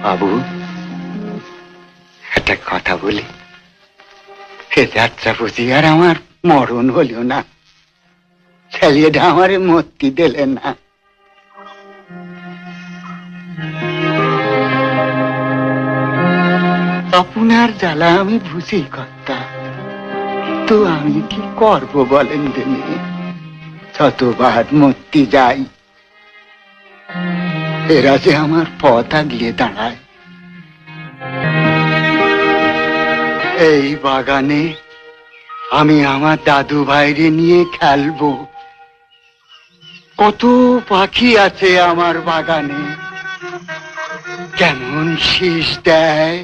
বাবু, একটা কথা বলি, সে যাত্রা বুঝি আর আমার মরণ হলিও না, ছেলেটা আমারে মতি দিলে না। আপনার জ্বালা আমি বুঝি কর্তা, তো আমি কি করব বলেন দিনে? যতবার মূর্তি যাই এরা যে আমার পথ আগলিয়ে দাঁড়ায়। এই বাগানে আমি আমার দাদু ভাইরে নিয়ে খেলবো। কত পাখি আছে আমার বাগানে, কেমন শীষ দেয়,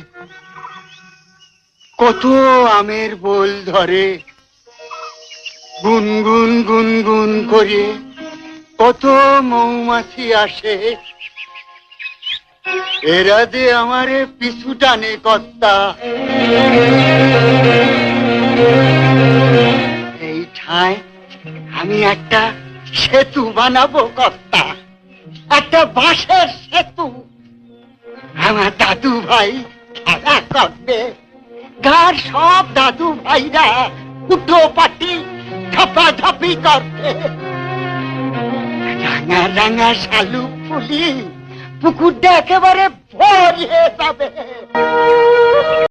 কত আমের বোল ধরে, গুনগুন গুনগুন করে কত মৌমাছি আসে, এরা যে আমারে পিছু টানে কর্তা। এই ঠায় আমি একটা সেতু বানাবো কর্তা, একটা বাঁশের সেতু। আমার দাদু ভাই খেলা করবে, গার সব দাদু ভাইরা উঠো পাটি ঝাপাঝাপি করবে। রাঙা রাঙা শালুক ফুলি পুকুরটা একেবারে ভরে যাবে।